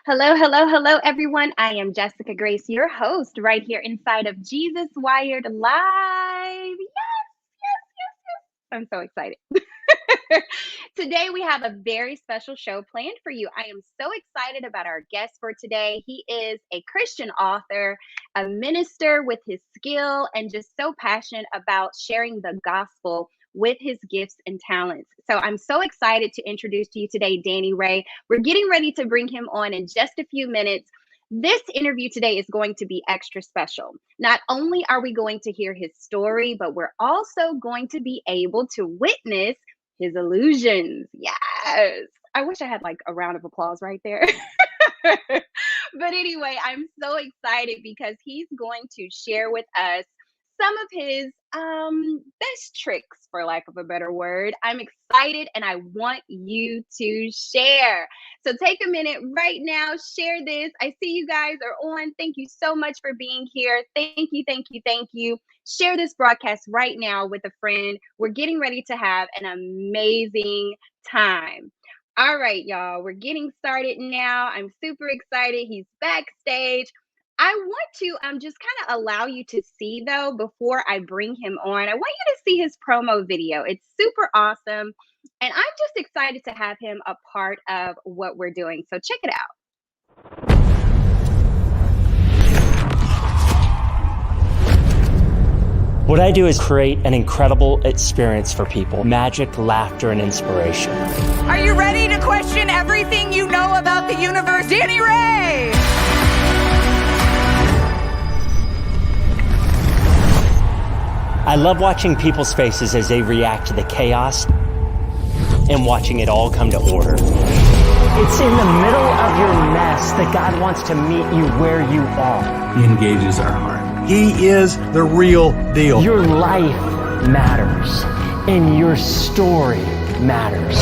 Hello, hello, hello, everyone. I am Jessica Grace, your host, right here inside of Jesus Wired Live. Yes, yes, yes, yes. I'm so excited. Today, we have a very special show planned for you. I am so excited about our guest for today. He is a Christian author, a minister with his skill, and just so passionate about sharing the gospel with his gifts and talents. So I'm so excited to introduce to you today Danny Ray. We're getting ready to bring him on in just a few minutes. This interview today is going to be extra special. Not only are we going to hear his story, but we're also going to be able to witness his illusions. Yes. I wish I had like a round of applause right there. But anyway, I'm so excited because he's going to share with us some of his best tricks, for lack of a better word. I'm excited and I want you to share. So take a minute right now, share this. I see you guys are on. Thank you so much for being here. Thank you, thank you, thank you. Share this broadcast right now with a friend. We're getting ready to have an amazing time. All right, y'all, we're getting started now. I'm super excited. He's backstage. I want to just kind of allow you to see though before I bring him on. I want you to see his promo video. It's super awesome. And I'm just excited to have him a part of what we're doing. So check it out. What I do is create an incredible experience for people. Magic, laughter, and inspiration. Are you ready to question everything you know about the universe? Danny Ray! I love watching people's faces as they react to the chaos and watching it all come to order. It's in the middle of your mess that God wants to meet you where you are. He engages our heart. He is the real deal. Your life matters, and your story matters.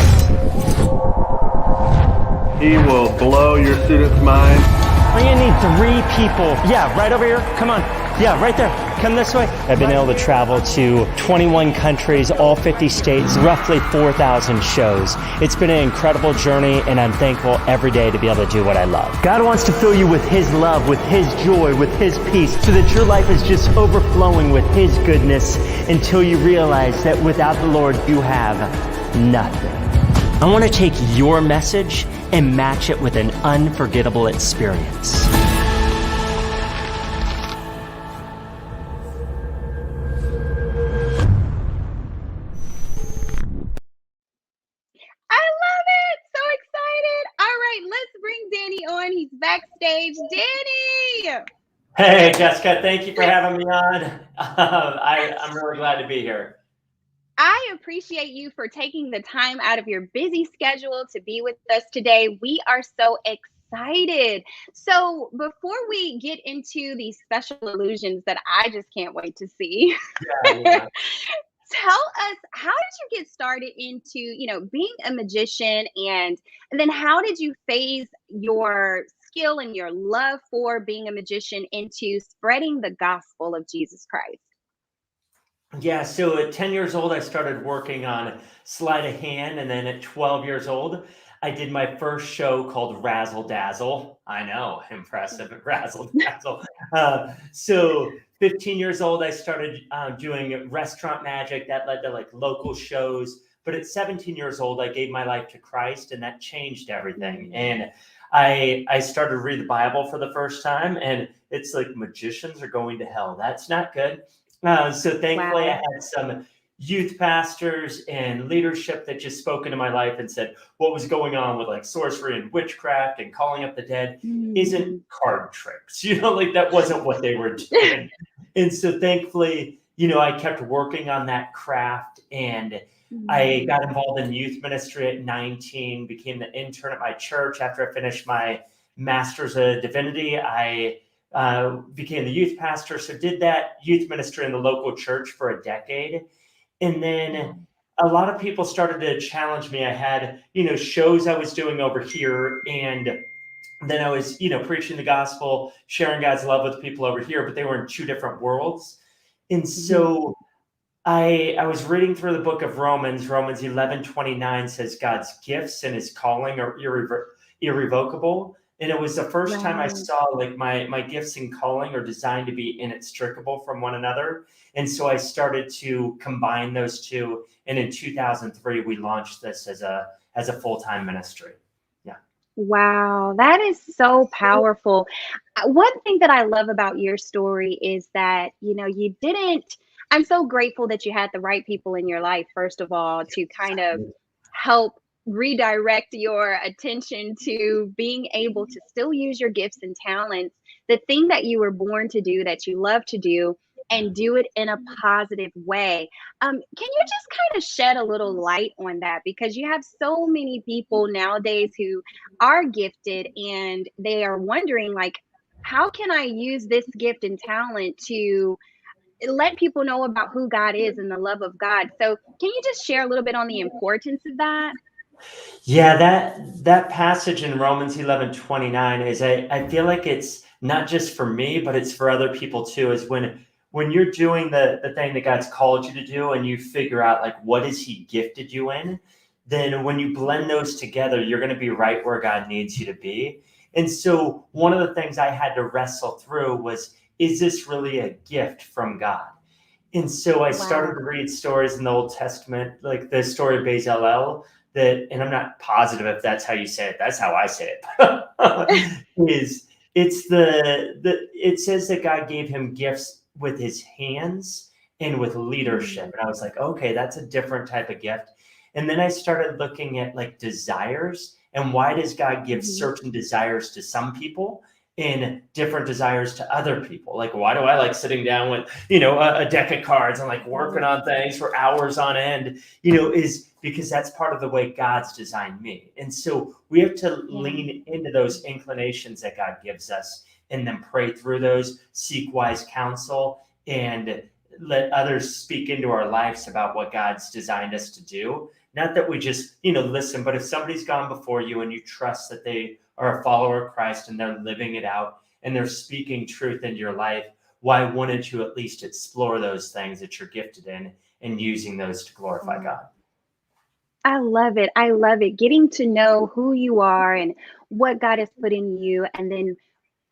He will blow your students' minds. We're gonna need 3 people. Yeah, right over here. Come on. Yeah, right there. Come this way. I've been able to travel to 21 countries, all 50 states, roughly 4,000 shows. It's been an incredible journey, and I'm thankful every day to be able to do what I love. God wants to fill you with His love, with His joy, with His peace, so that your life is just overflowing with His goodness until you realize that without the Lord, you have nothing. I want to take your message and match it with an unforgettable experience. I love it. So excited. All right, let's bring Danny on. He's backstage. Danny. Hey, Jessica, thank you for having me on. I'm really glad to be here. I appreciate you for taking the time out of your busy schedule to be with us today. We are so excited. So, before we get into these special illusions that I just can't wait to see, Yeah. tell us, how did you get started into, being a magician, and then how did you phase your skill and your love for being a magician into spreading the gospel of Jesus Christ? Yeah, so at 10 years old, I started working on sleight of hand. And then at 12 years old, I did my first show called Razzle Dazzle. I know, impressive, Razzle Dazzle. So 15 years old, I started doing restaurant magic. That led to like local shows. But at 17 years old, I gave my life to Christ, and that changed everything. And I started to read the Bible for the first time, and it's like magicians are going to hell. That's not good. So thankfully, I Wow. had some youth pastors and leadership that just spoke into my life and said what was going on with like sorcery and witchcraft and calling up the dead isn't card tricks. Like that wasn't what they were doing. And so thankfully, I kept working on that craft, and I got involved in youth ministry at 19, became the intern at my church. After I finished my master's of divinity, I became the youth pastor. So did that youth ministry in the local church for a decade. And then a lot of people started to challenge me. I had, shows I was doing over here, and then I was, preaching the gospel, sharing God's love with people over here, but they were in 2 different worlds. And so I was reading through the book of Romans. Romans 11:29 says God's gifts and His calling are irrevocable. And it was the first time I Right. saw like my gifts and calling are designed to be inextricable from one another. And so I started to combine those two. And in 2003, we launched this as a full-time ministry. Yeah. Wow, that is so powerful. One thing that I love about your story is that, you didn't I'm so grateful that you had the right people in your life, first of all, to kind of help redirect your attention to being able to still use your gifts and talents, the thing that you were born to do, that you love to do, and do it in a positive way. Can you just kind of shed a little light on that? Because you have so many people nowadays who are gifted and they are wondering, like, how can I use this gift and talent to let people know about who God is and the love of God? So, can you just share a little bit on the importance of that? Yeah, that passage in Romans 11:29 is I feel like it's not just for me, but it's for other people too, is when you're doing the thing that God's called you to do and you figure out like what has he gifted you in, then when you blend those together, you're going to be right where God needs you to be. And so one of the things I had to wrestle through was, is this really a gift from God? And so I started Wow. to read stories in the Old Testament, like the story of Bezalel, that, and I'm not positive if that's how you say it. That's how I say it. Is it's it says that God gave him gifts with his hands and with leadership. Mm, And I was like, okay, that's a different type of gift. And then I started looking at like desires and why does God give mhm. certain desires to some people and different desires to other people? Like, why do I like sitting down with, a deck of cards and like working Right. on things for hours on end, is because that's part of the way God's designed me. And so we have to Yeah. lean into those inclinations that God gives us and then pray through those, seek wise counsel, and let others speak into our lives about what God's designed us to do. Not that we just, listen, but if somebody's gone before you and you trust that they are a follower of Christ and they're living it out and they're speaking truth into your life, why wouldn't you at least explore those things that you're gifted in and using those to glorify Wow. God? I love it. I love it. Getting to know who you are and what God has put in you, and then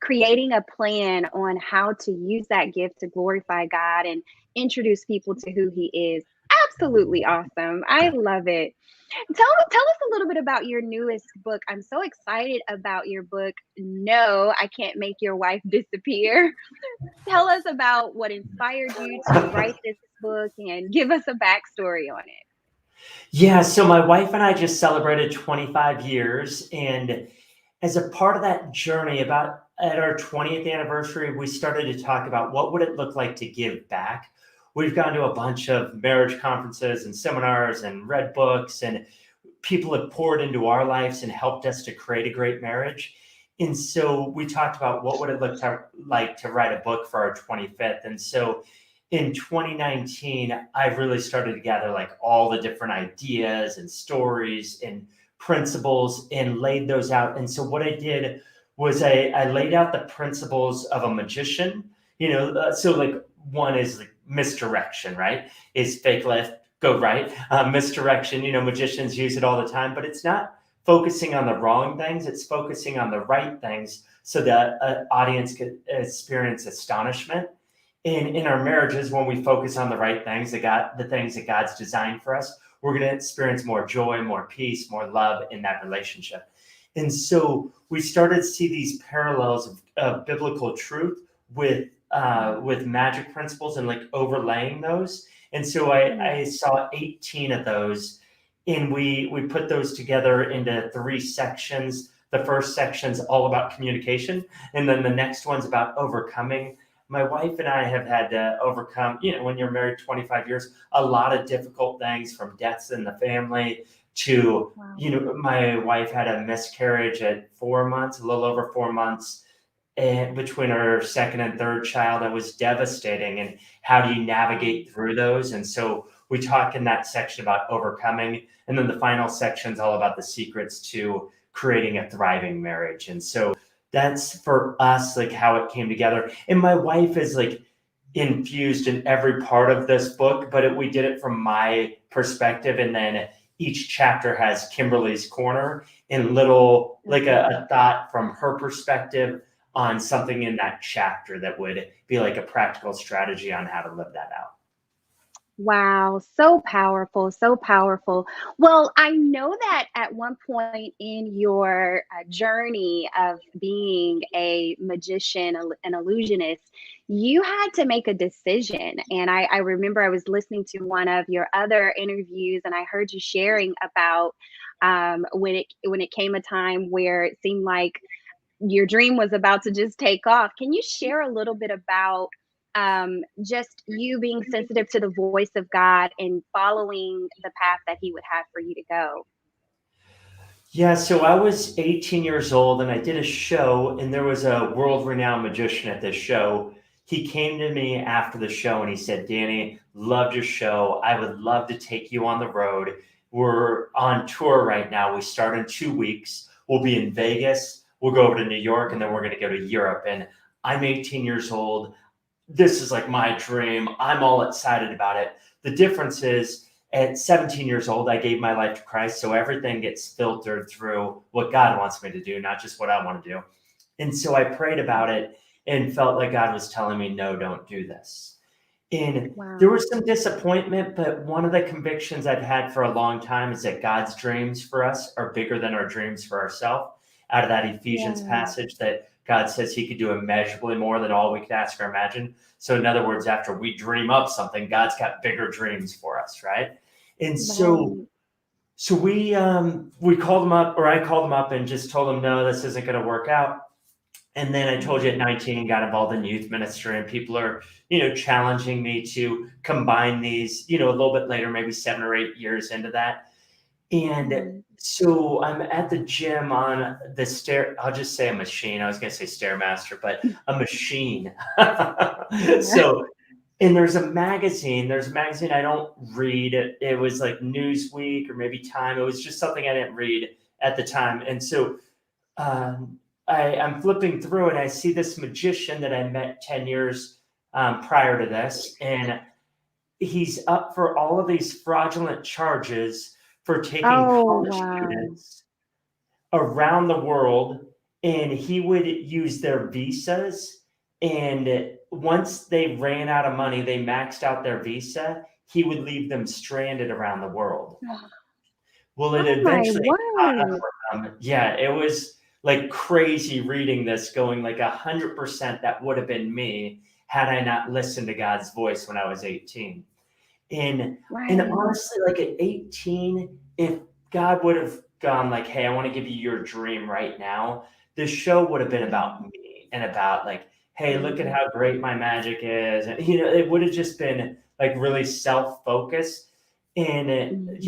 creating a plan on how to use that gift to glorify God and introduce people to who He is. Absolutely awesome. I love it. Tell us a little bit about your newest book. I'm so excited about your book. No, I can't make your wife disappear. Tell us about what inspired you to write this book and give us a backstory on it. Yeah, so my wife and I just celebrated 25 years. And as a part of that journey, about at our 20th anniversary, we started to talk about what would it look like to give back. We've gone to a bunch of marriage conferences and seminars and read books, and people have poured into our lives and helped us to create a great marriage. And so we talked about what would it look like to write a book for our 25th. And so in 2019, I really started to gather like all the different ideas and stories and principles and laid those out. And so what I did was I laid out the principles of a magician, so like one is like misdirection, right? Is fake left, go right. Misdirection, magicians use it all the time, but it's not focusing on the wrong things. It's focusing on the right things so that an audience could experience astonishment. In our marriages, when we focus on the right things, the things that God's designed for us, we're going to experience more joy, more peace, more love in that relationship. And so we started to see these parallels of biblical truth with magic principles and like overlaying those. And so I saw 18 of those, and we put those together into 3 sections. The first section's all about communication, and then the next one's about overcoming. My wife and I have had to overcome, when you're married 25 years, a lot of difficult things, from deaths in the family to, Wow. my wife had a miscarriage at 4 months, a little over 4 months. And between our second and third child, that was devastating. And how do you navigate through those? And so we talk in that section about overcoming. And then the final section is all about the secrets to creating a thriving marriage. And so that's for us, like how it came together. And my wife is like infused in every part of this book, but we did it from my perspective. And then each chapter has Kimberly's corner and little, like a thought from her perspective on something in that chapter that would be like a practical strategy on how to live that out. Wow, so powerful, so powerful. Well, I know that at one point in your journey of being a magician, an illusionist, you had to make a decision. And I remember I was listening to one of your other interviews, and I heard you sharing about when it came a time where it seemed like your dream was about to just take off. Can you share a little bit about just you being sensitive to the voice of God and following the path that He would have for you to go? Yeah, so I was 18 years old and I did a show, and there was a world renowned magician at this show. He came to me after the show and he said, Danny, loved your show. I would love to take you on the road. We're on tour right now. We start in 2 weeks. We'll be in Vegas. We'll go over to New York, and then we're going to go to Europe. And I'm 18 years old. This is like my dream. I'm all excited about it. The difference is, at 17 years old, I gave my life to Christ. So everything gets filtered through what God wants me to do, not just what I want to do. And so I prayed about it and felt like God was telling me, no, don't do this. And there was some disappointment, but one of the convictions I've had for a long time is that God's dreams for us are bigger than our dreams for ourselves. Out of that Ephesians passage that God says He could do immeasurably more than all we could ask or imagine. So in other words, after we dream up something, God's got bigger dreams for us, right? And so we called him up, or I called him up and just told him, no, this isn't going to work out. And then I told you at 19, got involved in youth ministry, and people are, challenging me to combine these, a little bit later, maybe 7 or 8 years into that. And so I'm at the gym on the stair. I'll just say a machine. I was going to say Stairmaster, but a machine. So, and there's a magazine I don't read. It was like Newsweek or maybe Time. It was just something I didn't read at the time. And so I'm flipping through and I see this magician that I met 10 years prior to this. And he's up for all of these fraudulent charges for taking college students around the world, and he would use their visas. And once they ran out of money, they maxed out their visa, he would leave them stranded around the world. Well, it eventually caught up with them. Yeah, it was like crazy reading this, going like 100% that would have been me had I not listened to God's voice when I was 18. And honestly, like at 18, if God would have gone like, hey, I want to give you your dream right now, this show would have been about me and about like, hey, look at how great my magic is. And, it would have just been like really self-focused. And,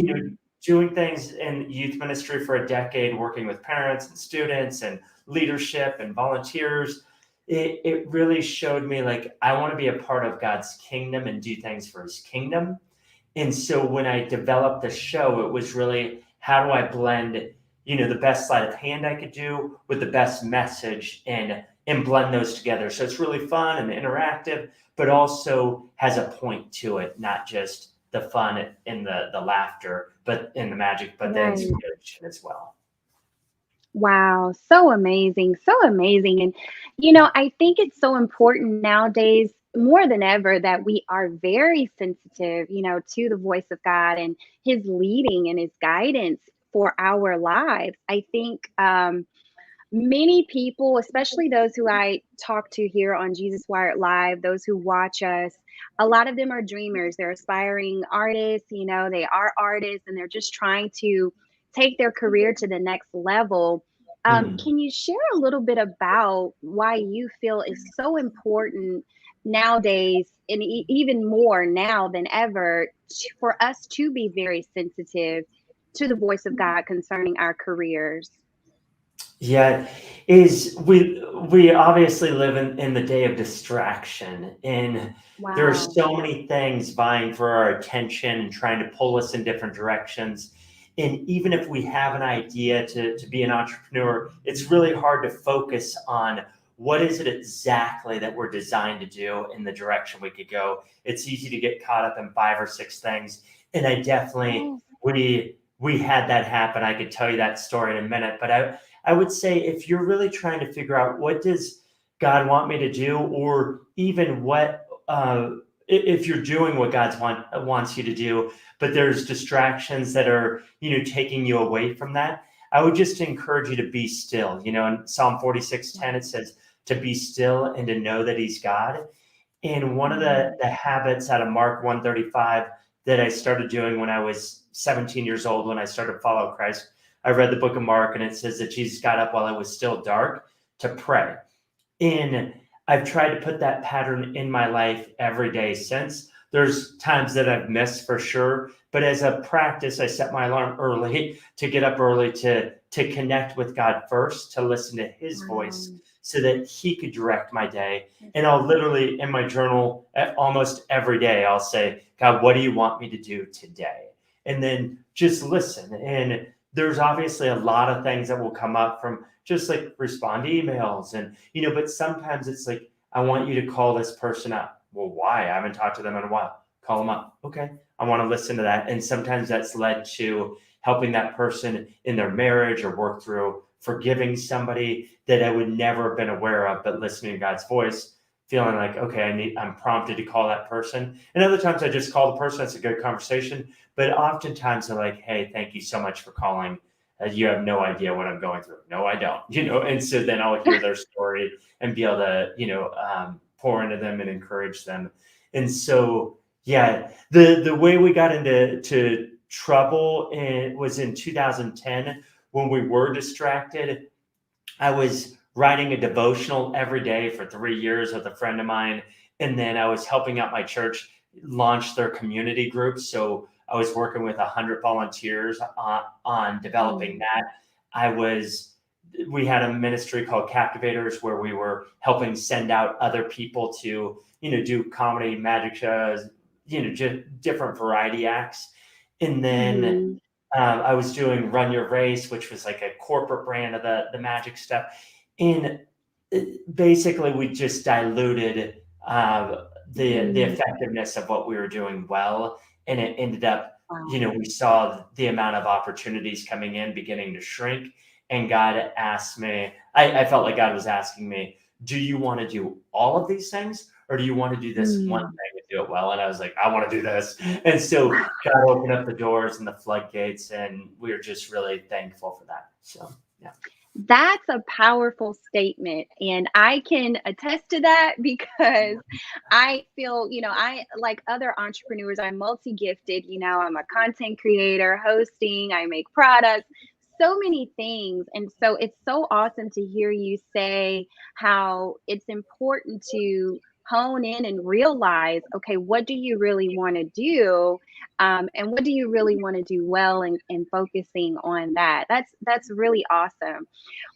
doing things in youth ministry for a decade, working with parents and students and leadership and volunteers, it really showed me like I want to be a part of God's kingdom and do things for His kingdom. And so when I developed the show, it was really, how do I blend, the best sleight of hand I could do with the best message and blend those together. So it's really fun and interactive, but also has a point to it, not just the fun and the laughter, but in the magic, but the inspiration as well. Wow, so amazing, so amazing. And, I think it's so important nowadays more than ever that we are very sensitive, to the voice of God and His leading and His guidance for our lives. I think many people, especially those who I talk to here on Jesus Wired Live, those who watch us, a lot of them are dreamers. They're aspiring artists, they are artists and they're just trying to take their career to the next level. Can you share a little bit about why you feel is so important nowadays, and even more now than ever, for us to be very sensitive to the voice of God concerning our careers? Yeah, we obviously live in the day of distraction, and there are so many things vying for our attention and trying to pull us in different directions. And even if we have an idea to be an entrepreneur, it's really hard to focus on what is it exactly that we're designed to do in the direction we could go. It's easy to get caught up in 5 or 6 things. And I definitely, we had that happen. I could tell you that story in a minute, but I would say if you're really trying to figure out what does God want me to do, or even what, if you're doing what wants you to do, but there's distractions that are, taking you away from that, I would just encourage you to be still. In Psalm 46:10, it says to be still and to know that he's God. And one of the habits out of Mark 135 that I started doing when I was 17 years old, when I started to follow Christ, I read the book of Mark, and it says that Jesus got up while it was still dark to pray. And I've tried to put that pattern in my life every day since. There's times that I've missed for sure, but as a practice, I set my alarm early to get up early to connect with God first, to listen to his voice so that he could direct my day. And I'll literally, in my journal, almost every day, I'll say, God, what do you want me to do today? And then just listen. And there's obviously a lot of things that will come up from just like respond to emails. And, but sometimes it's like, I want you to call this person up. Well, why? I haven't talked to them in a while. Call them up. Okay. I want to listen to that. And sometimes that's led to helping that person in their marriage or work through forgiving somebody that I would never have been aware of, but listening to God's voice, feeling like, okay, I'm prompted to call that person. And other times I just call the person. That's a good conversation. But oftentimes they're like, hey, thank you so much for calling. You have no idea what I'm going through. No, I don't, and so then I'll hear their story and be able to, pour into them and encourage them. And so, yeah, the way we got into trouble was in 2010 when we were distracted. I was writing a devotional every day for 3 years with a friend of mine. And then I was helping out my church launch their community group. So I was working with 100 volunteers on developing that. We had a ministry called Captivators where we were helping send out other people to, do comedy, magic shows, just different variety acts. And then I was doing Run Your Race, which was like a corporate brand of the magic stuff. And basically we just diluted the effectiveness of what we were doing well. And it ended up, we saw the amount of opportunities coming in beginning to shrink. And God asked me, I felt like God was asking me, do you want to do all of these things? Or do you want to do this one thing and do it well? And I was like, I want to do this. And so God opened up the doors and the floodgates, and we were just really thankful for that. So, yeah. That's a powerful statement. And I can attest to that because I feel, I, like other entrepreneurs, I'm multi-gifted. I'm a content creator, hosting, I make products, so many things. And so it's so awesome to hear you say how it's important to hone in and realize, okay, what do you really want to do? And what do you really want to do well, and focusing on that. That's really awesome.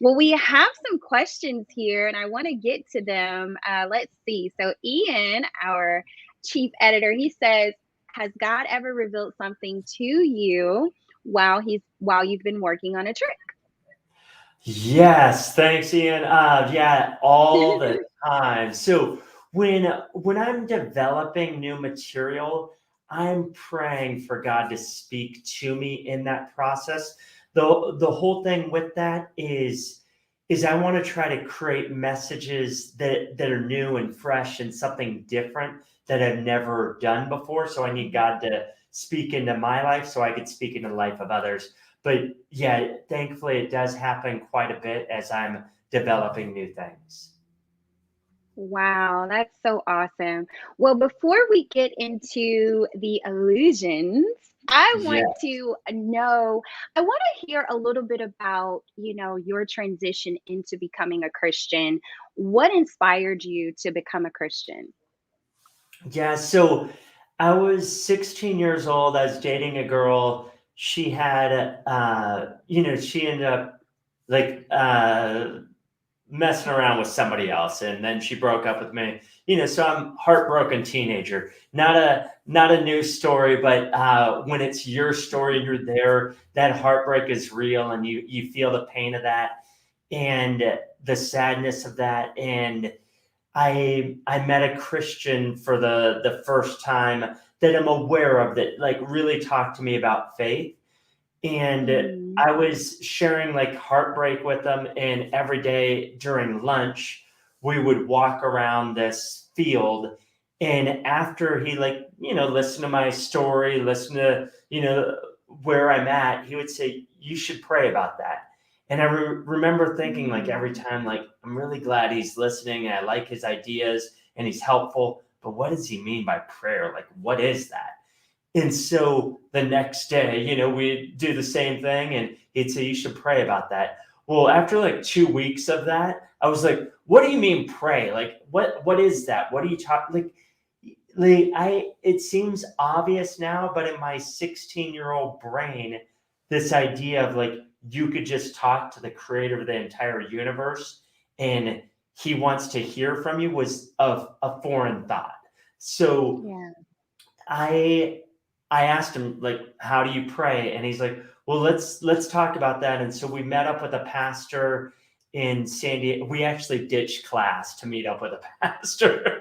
Well, we have some questions here and I want to get to them. Let's see. So Ian, our chief editor, he says, has God ever revealed something to you while you've been working on a trick? Yes, thanks, Ian. Yeah, all the time. So when I'm developing new material, I'm praying for God to speak to me in that process. The whole thing with that is I want to try to create messages that are new and fresh and something different that I've never done before. So I need God to speak into my life so I could speak into the life of others. But yeah, thankfully it does happen quite a bit as I'm developing new things. Wow, that's so awesome. Well, before we get into the illusions, I Yeah. want to hear a little bit about, your transition into becoming a Christian. What inspired you to become a Christian? Yeah, so I was 16 years old. I was dating a girl. She had, she ended up like messing around with somebody else, and then she broke up with me. So I'm heartbroken teenager. Not a new story, but when it's your story and you're there, that heartbreak is real, and you feel the pain of that and the sadness of that. And I met a Christian for the first time that I'm aware of that like really talked to me about faith. And Mm. I was sharing like heartbreak with them. And every day during lunch, we would walk around this field. And after he listened to my story, listened to, where I'm at, he would say, you should pray about that. And I remember thinking like every time, like, I'm really glad he's listening and I like his ideas and he's helpful, but what does he mean by prayer? Like, what is that? And so the next day, we'd do the same thing and he'd say, you should pray about that. Well, after like 2 weeks of that, I was like, what do you mean pray? Like, what is that? What are you talking? It seems obvious now, but in my 16-year-old brain, this idea of like, you could just talk to the creator of the entire universe and he wants to hear from you was of a foreign thought. So Yeah. I asked him, like, how do you pray? And he's like, well, let's talk about that. And so we met up with a pastor in San Diego. We actually ditched class to meet up with a pastor.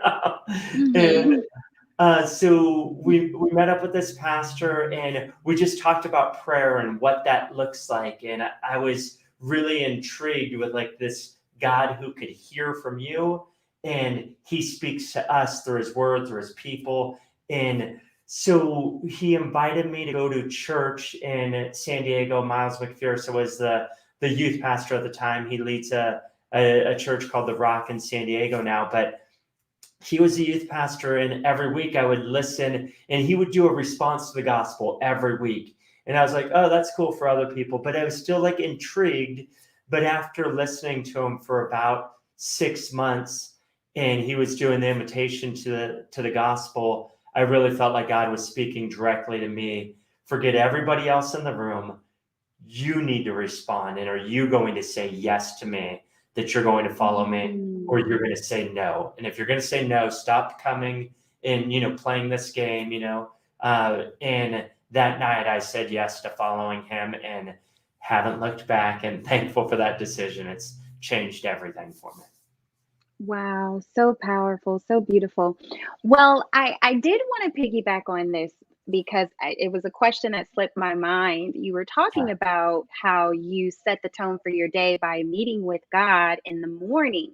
And so we met up with this pastor and we just talked about prayer and what that looks like. And I was really intrigued with like this God who could hear from you. And he speaks to us through his word, through his people. And so he invited me to go to church in San Diego. Miles McPherson was the youth pastor at the time. He leads a church called The Rock in San Diego now, but he was a youth pastor, and every week I would listen and he would do a response to the gospel every week. And I was like, oh, that's cool for other people, but I was still like intrigued. But after listening to him for about 6 months and he was doing the invitation to the gospel, I really felt like God was speaking directly to me. Forget everybody else in the room. You need to respond. And are you going to say yes to me, that you're going to follow me, or you're going to say no? And if you're going to say no, stop coming and, playing this game, and that night I said yes to following him and haven't looked back, and thankful for that decision. It's changed everything for me. Wow, so powerful, so beautiful. Well, I did want to piggyback on this because it was a question that slipped my mind. You were talking about how you set the tone for your day by meeting with God in the morning.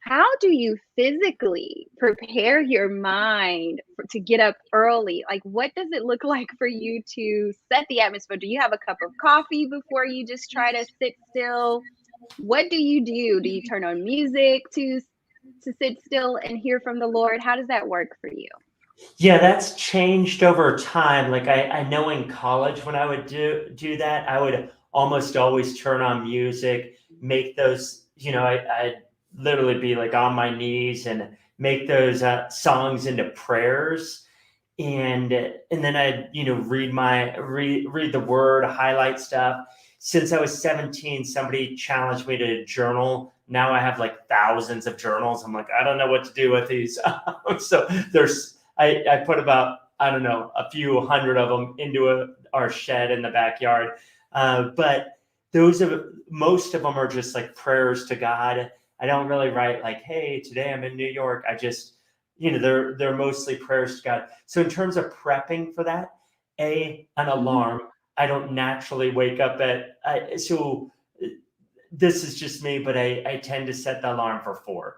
How do you physically prepare your mind to get up early? Like, what does it look like for you to set the atmosphere? Do you have a cup of coffee before you just try to sit still? What do you do? Do you turn on music to sit still and hear from the Lord? How does that work for you? Yeah, that's changed over time. Like I know in college when I would do that, I would almost always turn on music, make those, I'd literally be like on my knees and make those songs into prayers. And then I'd, read the word, highlight stuff. Since I was 17, somebody challenged me to journal. Now I have like thousands of journals. I'm like, I don't know what to do with these. So I put about, I don't know, a few hundred of them into our shed in the backyard. But most of them are just like prayers to God. I don't really write like, hey, today I'm in New York. I just, they're mostly prayers to God. So in terms of prepping for that, an alarm. I don't naturally wake up so this is just me, but I tend to set the alarm for 4.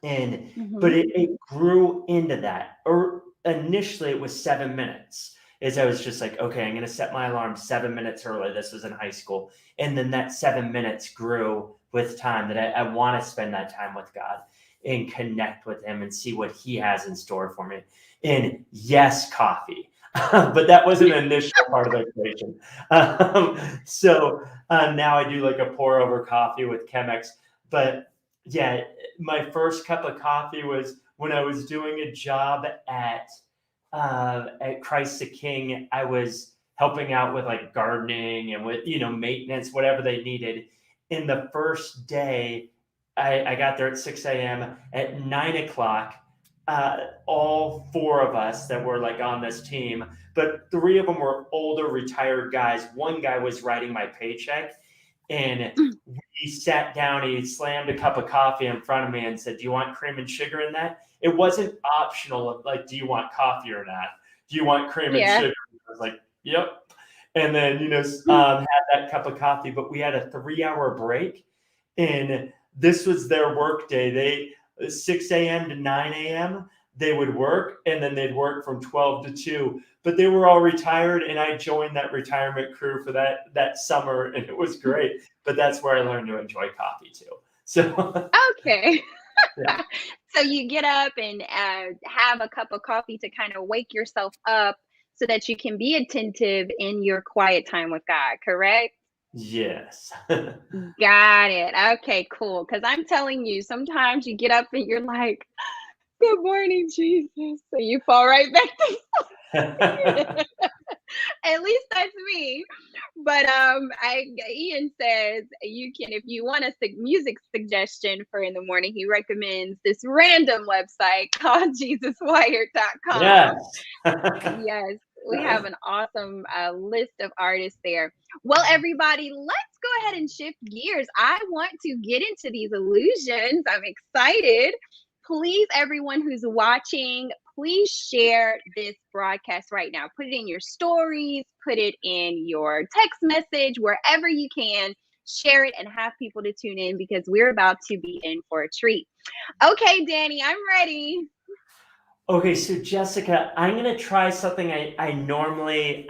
But it grew into that. Or initially it was 7 minutes. As I was just like, okay, I'm going to set my alarm 7 minutes early. This was in high school. And then that 7 minutes grew with time, that I want to spend that time with God and connect with him and see what he has in store for me. And yes, coffee. But that was an initial part of the equation. So now I do like a pour over coffee with Chemex. But yeah, my first cup of coffee was when I was doing a job at Christ the King. I was helping out with like gardening and with, maintenance, whatever they needed. In the first day, I got there at 6 a.m. At 9 o'clock. All 4 of us that were like on this team, but 3 of them were older retired guys. One guy was writing my paycheck, and we sat down. He slammed a cup of coffee in front of me and said, do you want cream and sugar in that? It wasn't optional of like, do you want coffee or not? Do you want cream and sugar? I was like, yep. and then, had that cup of coffee. But we had a 3-hour break, and this was their work day. 6 a.m. to 9 a.m. they would work, and then they'd work from 12 to 2. But they were all retired, and I joined that retirement crew for that summer, and it was great. But that's where I learned to enjoy coffee too. So Okay. yeah. So you get up and have a cup of coffee to kind of wake yourself up so that you can be attentive in your quiet time with God, correct? Yes. Got it. Okay, cool. Because I'm telling you, sometimes you get up and you're like, good morning, Jesus. So you fall right back to sleep. At least that's me. But Ian says you can, if you want a music suggestion for in the morning, he recommends this random website called JesusWired.com. Yes. Yes, we have an awesome list of artists there. Well, everybody, let's go ahead and shift gears. I want to get into these illusions. I'm excited. Please, everyone who's watching, please share this broadcast right now. Put it in your stories, put it in your text message, wherever you can. Share it and have people to tune in because we're about to be in for a treat. Okay, Danny, I'm ready. Okay, so Jessica, I'm gonna try something I normally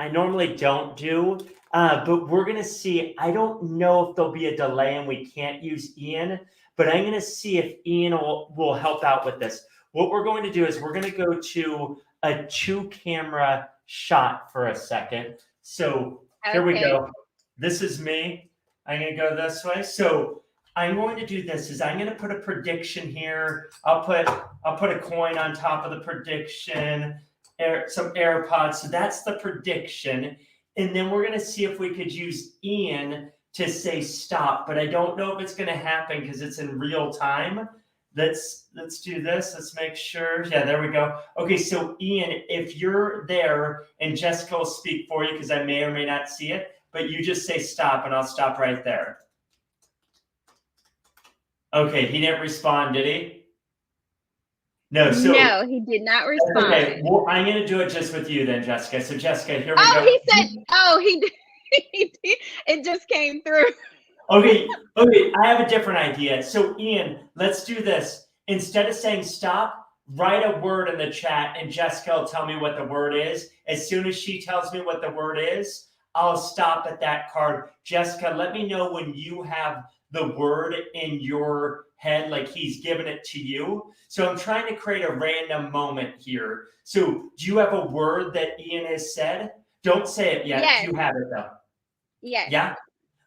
don't do, but we're gonna see. I don't know if there'll be a delay and we can't use Ian, but I'm gonna see if Ian will help out with this. What we're going to do is we're gonna go to a 2-camera shot for a second. So here we go. This is me. I'm gonna go this way. So I'm going to do this is I'm going to put a prediction here. I'll put a coin on top of the prediction, some AirPods. So that's the prediction. And then we're going to see if we could use Ian to say stop, but I don't know if it's going to happen because it's in real time. Let's do this. Let's make sure. Yeah, there we go. Okay, so Ian, if you're there, and Jessica will speak for you because I may or may not see it, but you just say stop and I'll stop right there. Okay, he didn't respond, did he? No, No, he did not respond. Okay, well, I'm going to do it just with you then, Jessica. So, Jessica, here we go. Oh, he said, he did. It just came through. Okay, I have a different idea. So, Ian, let's do this. Instead of saying stop, write a word in the chat, and Jessica will tell me what the word is. As soon as she tells me what the word is, I'll stop at that card. Jessica, let me know when you have the word in your head, like he's given it to you. So I'm trying to create a random moment here. So do you have a word that Ian has said? Don't say it yet. Yes. You have it though. Yes. Yeah?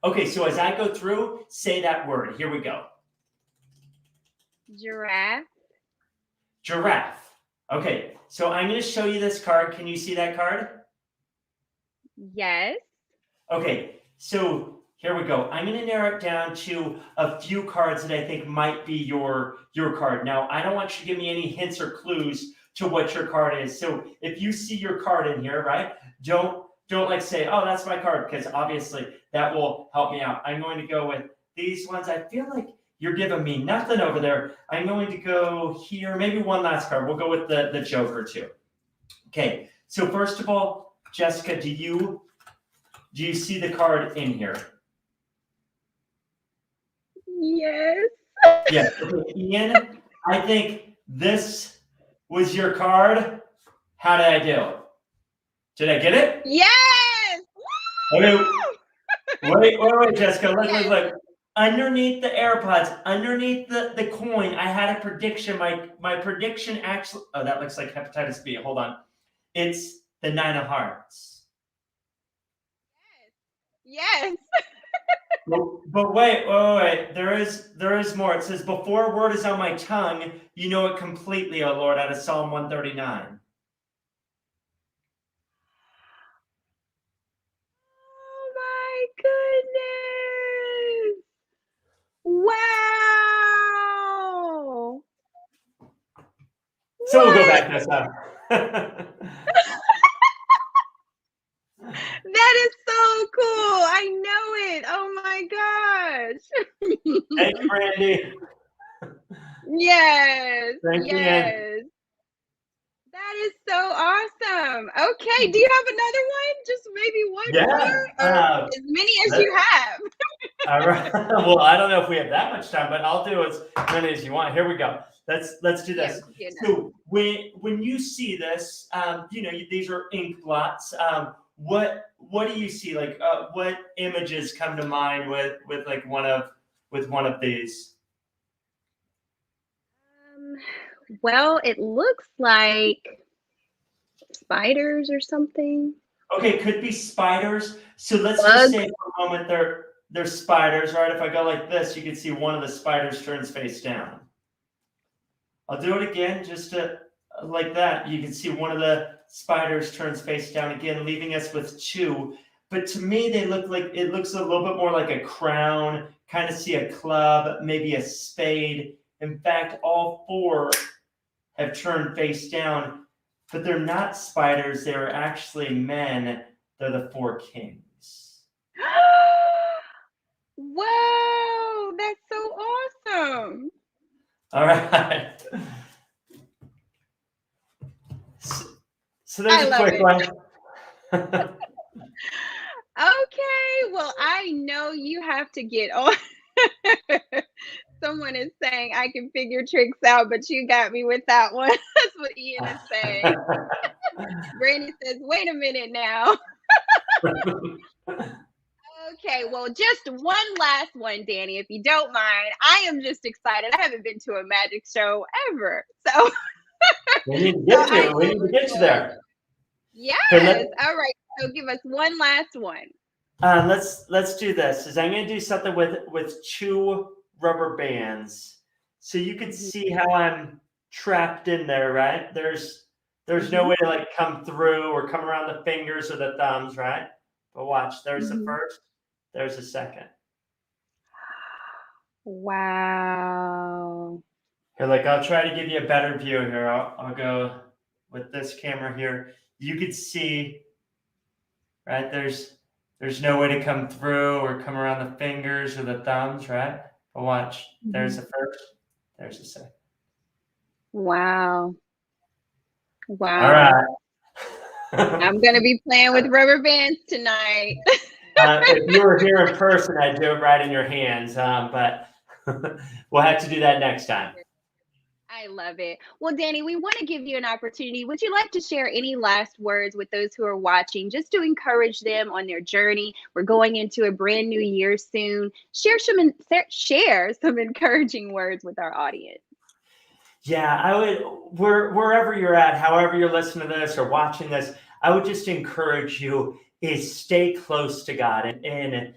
Okay, so as I go through, say that word. Here we go. Giraffe. Giraffe. Okay, so I'm going to show you this card. Can you see that card? Yes. Okay, so here we go. I'm going to narrow it down to a few cards that I think might be your card. Now, I don't want you to give me any hints or clues to what your card is. So if you see your card in here, right, don't like say, oh, that's my card, because obviously that will help me out. I'm going to go with these ones. I feel like you're giving me nothing over there. I'm going to go here, maybe one last card. We'll go with the Joker too. Okay, so first of all, Jessica, do you see the card in here? Yes. Yeah. Okay, Ian, I think this was your card. How did I do? Did I get it? Yes. Okay. Wait, Jessica. Look. Underneath the AirPods, underneath the coin, I had a prediction. My prediction actually. Oh, that looks like hepatitis B. Hold on. It's the 9 of Hearts. Yes. But wait. There is more. It says, before a word is on my tongue, you know it completely, O Lord, out of Psalm 139. Oh my goodness. Wow. So we'll go back this time. That is so cool. I know it. Oh my gosh. Thank you, Brandy. Yes. Thank you, yes. That That is so awesome. Okay, do you have another one? Just maybe one Yeah. more, or as many as you have. All right. Well, I don't know if we have that much time, but I'll do as many as you want. Here we go. Let's do this. Yeah, So when you see this, these are ink blots. What do you see? Like, what images come to mind with like one of these? Well, it looks like spiders or something. Okay, could be spiders. So let's Bugs. just say for a moment they're spiders, right? If I go like this, you can see one of the spiders turns face down. I'll do it again, just to, like that. You can see one of the spiders turns face down again, leaving us with two. But to me, they look like, it looks a little bit more like a crown, kind of see a club, maybe a spade. In fact, all four have turned face down, but they're not spiders. They're actually men. They're the four kings. Whoa, that's so awesome. All right. So there's a quick one. Okay, well, I know you have to get on. Someone is saying I can figure tricks out, but you got me with that one. That's what Ian is saying. Brandy says, wait a minute now. Okay, well, just one last one, Danny, if you don't mind. I am just excited. I haven't been to a magic show ever. So we need to get you. We need to get you there. Yes. All right. So give us one last one. Let's do this. Is I'm going to do something with two rubber bands, so you can see how I'm trapped in there, right? There's no way to like come through or come around the fingers or the thumbs, right? But watch. There's the first. There's the second. Wow. Here, like I'll try to give you a better view here. I'll go with this camera here. You can see, right? There's no way to come through or come around the fingers or the thumbs, right? But watch. There's the first. There's the second. Wow. Wow. All right. I'm going to be playing with rubber bands tonight. If you were here in person, I'd do it right in your hands. But we'll have to do that next time. I love it. Well, Danny, we want to give you an opportunity. Would you like to share any last words with those who are watching, just to encourage them on their journey? We're going into a brand new year soon. Share some encouraging words with our audience. Yeah, I would, wherever you're at, however you're listening to this or watching this, I would just encourage you is stay close to God. And in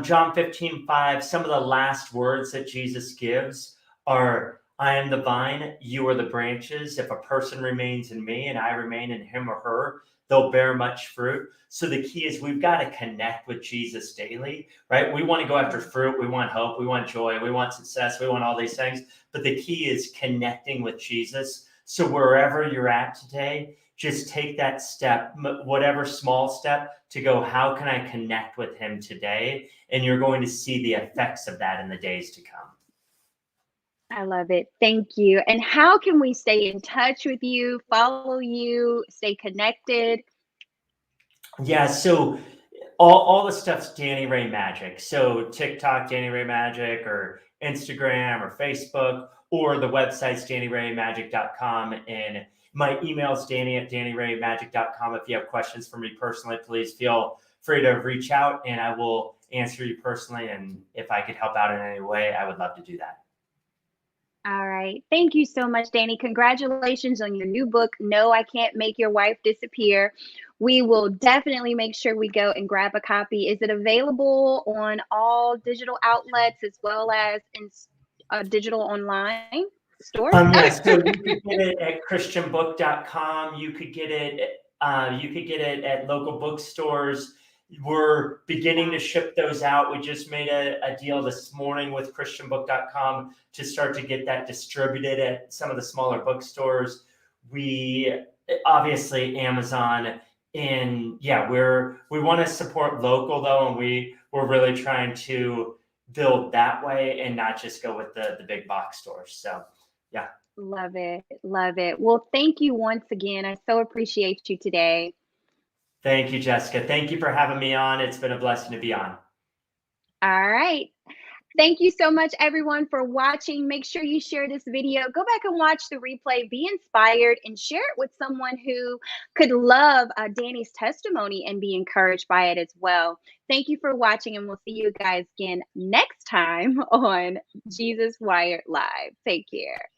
John 15:5, some of the last words that Jesus gives are, I am the vine, you are the branches. If a person remains in me and I remain in him or her, they'll bear much fruit. So the key is we've got to connect with Jesus daily, right? We want to go after fruit. We want hope. We want joy. We want success. We want all these things. But the key is connecting with Jesus. So wherever you're at today, just take that step, whatever small step, to go, how can I connect with him today? And you're going to see the effects of that in the days to come. I love it. Thank you. And how can we stay in touch with you, follow you, stay connected? Yeah, so all the stuff's Danny Ray Magic. So TikTok, Danny Ray Magic, or Instagram or Facebook, or the website's DannyRayMagic.com. And my email is Danny@DannyRayMagic.com. If you have questions for me personally, please feel free to reach out and I will answer you personally. And if I could help out in any way, I would love to do that. All right. Thank you so much, Danny. Congratulations on your new book, No, I Can't Make Your Wife Disappear. We will definitely make sure we go and grab a copy. Is it available on all digital outlets as well as in digital online store? Yes, so you could get it at christianbook.com. You could get it at local bookstores. We're beginning to ship those out. We just made a deal this morning with christianbook.com to start to get that distributed at some of the smaller bookstores. We obviously Amazon, and yeah, we want to support local though, and we're really trying to build that way and not just go with the big box stores. So Yeah. Love it. Love it. Well, thank you once again. I so appreciate you today. Thank you, Jessica. Thank you for having me on. It's been a blessing to be on. All right. Thank you so much, everyone, for watching. Make sure you share this video. Go back and watch the replay. Be inspired and share it with someone who could love Danny's testimony and be encouraged by it as well. Thank you for watching, and we'll see you guys again next time on Jesus Wired Live. Take care.